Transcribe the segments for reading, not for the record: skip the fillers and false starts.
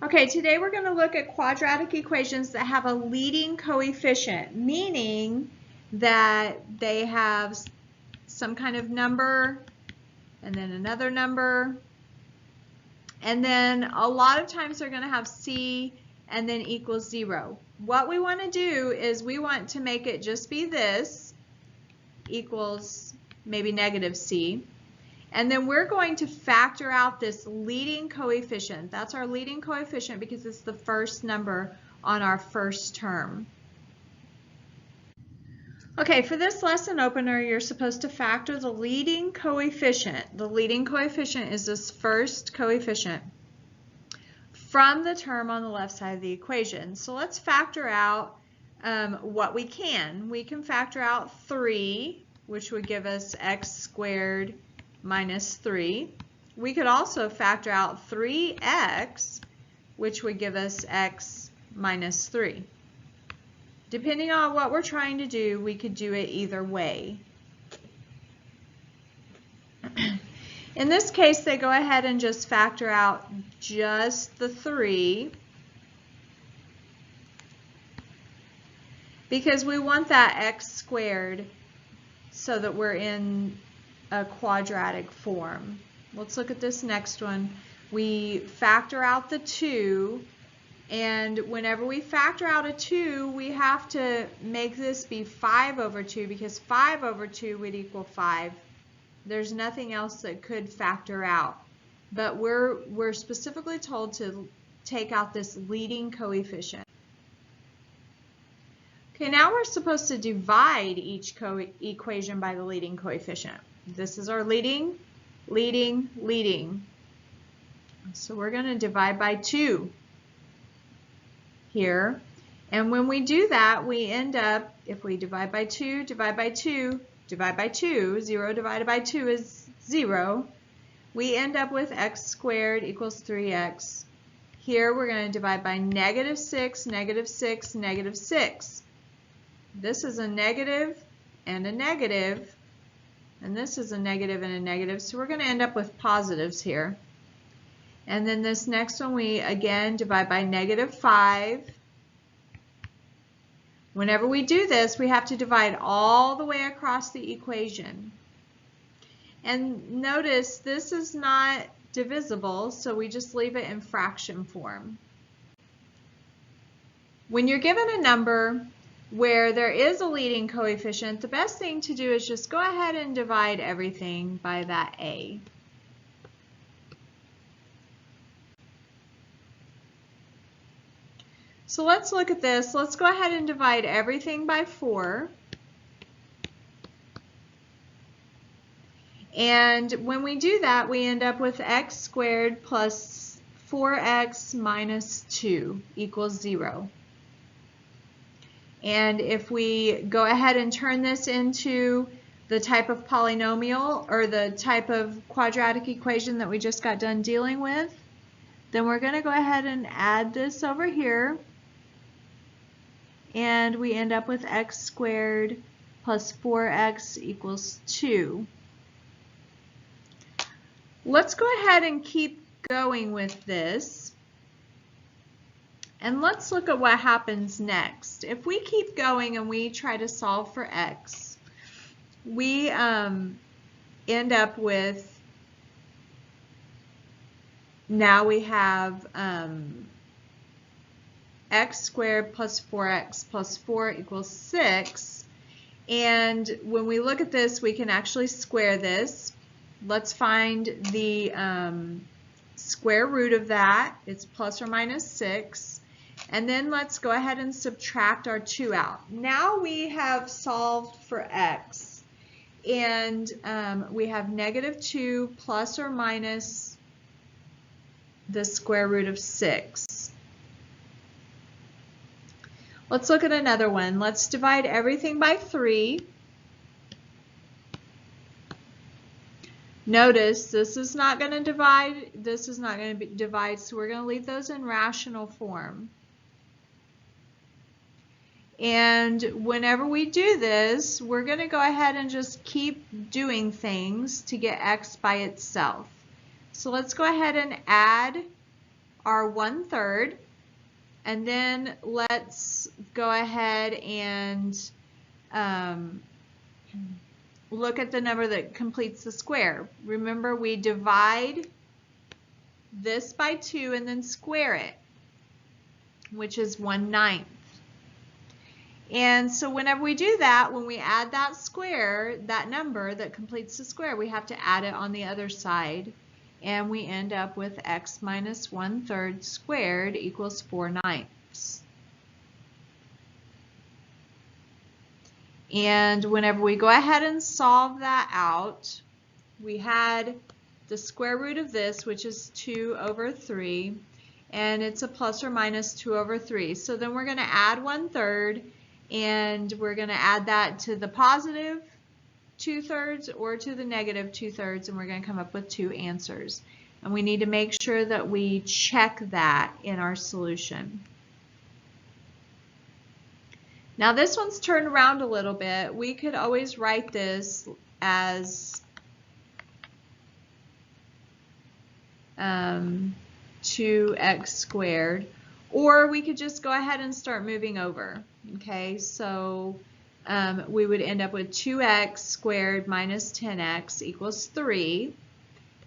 Okay, today we're going to look at quadratic equations that have a leading coefficient, meaning that they have some kind of number and then another number, and then a lot of times they're going to have c and then equals 0. What we want to do is we want to make it just be this equals maybe negative c. And then we're going to factor out this leading coefficient. That's our leading coefficient because it's the first number on our first term. Okay, for this lesson opener, you're supposed to factor the leading coefficient. The leading coefficient is this first coefficient from the term on the left side of the equation. So let's factor out what we can. We can factor out 3, which would give us x squared minus 3. We could also factor out 3x, which would give us x minus 3. Depending on what we're trying to do, we could do it either way. In this case, they go ahead and just factor out just the 3 because we want that x squared so that we're in a quadratic form. Let's look at this next one. We factor out the 2, and whenever we factor out a 2, we have to make this be 5 over 2 because 5 over 2 would equal 5. There's nothing else that could factor out, but we're specifically told to take out this leading coefficient. Okay, now we're supposed to divide each equation by the leading coefficient. This is our leading. So we're going to divide by 2 here. And when we do that, we end up, if we divide by 2, divide by 2, divide by 2, 0 divided by 2 is 0. We end up with x squared equals 3x. Here we're going to divide by negative 6, negative 6, negative 6. This is a negative and a negative. And this is a negative and a negative, so we're going to end up with positives here. And then this next one, we again divide by negative 5. Whenever we do this, we have to divide all the way across the equation. And notice this is not divisible, so we just leave it in fraction form. When you're given a number where there is a leading coefficient, the best thing to do is just go ahead and divide everything by that a. So let's look at this. Let's go ahead and divide everything by 4. And when we do that, we end up with x squared plus 4x minus 2 equals 0. And if we go ahead and turn this into the type of polynomial or the type of quadratic equation that we just got done dealing with, then we're going to go ahead and add this over here. And we end up with x squared plus 4x equals 2. Let's go ahead and keep going with this. And let's look at what happens next. If we keep going and we try to solve for x, we end up with, now we have x squared plus 4x plus 4 equals 6. And when we look at this, we can actually square this. Let's find the square root of that. It's plus or minus 6. And then let's go ahead and subtract our 2 out. Now we have solved for x. And we have negative 2 plus or minus the square root of 6. Let's look at another one. Let's divide everything by 3. Notice this is not going to divide, this is not going to divide, so we're going to leave those in rational form. And whenever we do this, we're going to go ahead and just keep doing things to get x by itself. So let's go ahead and add our 1/3, and then let's go ahead and look at the number that completes the square. Remember, we divide this by 2 and then square it, which is 1/9. And so whenever we do that, when we add that square, that number that completes the square, we have to add it on the other side. And we end up with x minus 1/3 squared equals 4/9. And whenever we go ahead and solve that out, we had the square root of this, which is 2/3, and it's a plus or minus 2/3. So then we're going to add 1/3, and we're going to add that to the positive 2/3 or to the negative 2/3, and we're going to come up with 2 answers. And we need to make sure that we check that in our solution. Now this one's turned around a little bit. We could always write this as 2x squared, or we could just go ahead and start moving over. Okay, so we would end up with 2x squared minus 10x equals 3,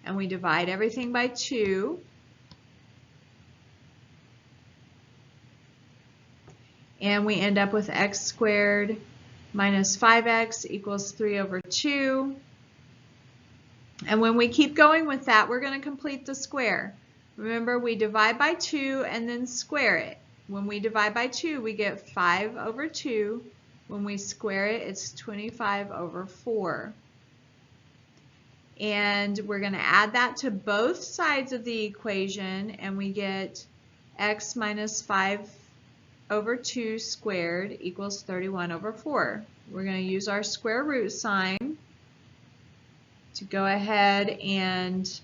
and we divide everything by 2. And we end up with x squared minus 5x equals 3/2. And when we keep going with that, we're going to complete the square. Remember, we divide by 2 and then square it. When we divide by 2, we get 5/2. When we square it, it's 25/4. And we're going to add that to both sides of the equation, and we get x minus 5/2 squared equals 31/4. We're going to use our square root sign to go ahead and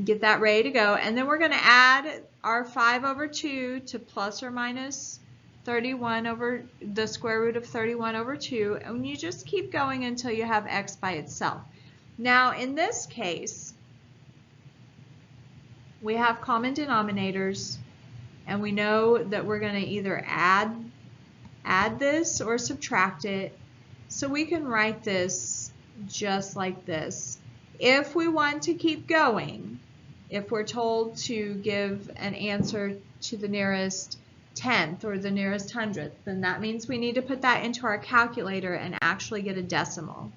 get that ready to go. And then we're going to add our 5/2 to plus or minus 31 over the square root of 31/2, and you just keep going until you have x by itself. Now in this case, we have common denominators, and we know that we're going to either add this or subtract it. So we can write this just like this. If we want to keep going, if we're told to give an answer to the nearest 10th or the nearest 100th, then that means we need to put that into our calculator and actually get a decimal.